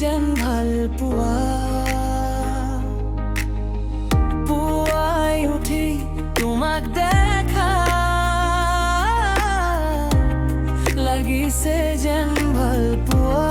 যেন ভাল পোৱা পুৱাই উঠি তোমাক দেখা লাগিছে যেন ভাল পোৱা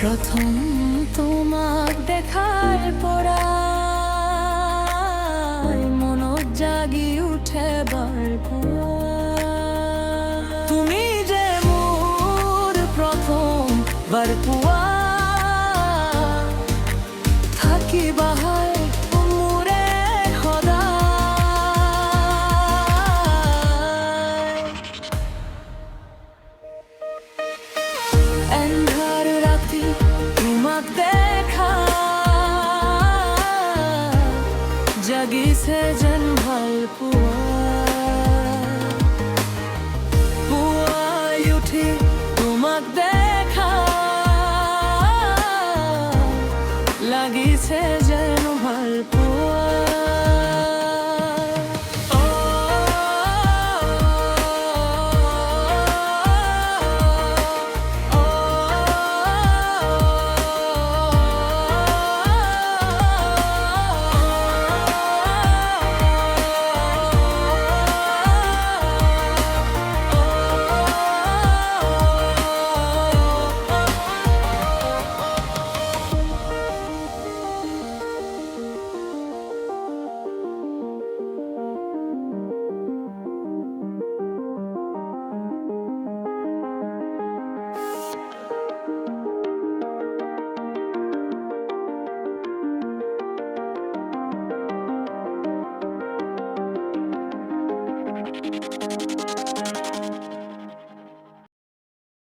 প্রথম তোমাক দেখাৰ পৰাই মনত জাগি উঠে বাৰ পোৱা তুমি যে মোৰ প্ৰথম বাৰ পোৱা থাকিবা মোৰে সদায় এন্ধাৰ ৰাতি তোমাক দেখা জাগিছে যেন ভাল পোৱা পুৱাই উঠি তোমাক দেখা লাগিছে যেন ভাল পোৱা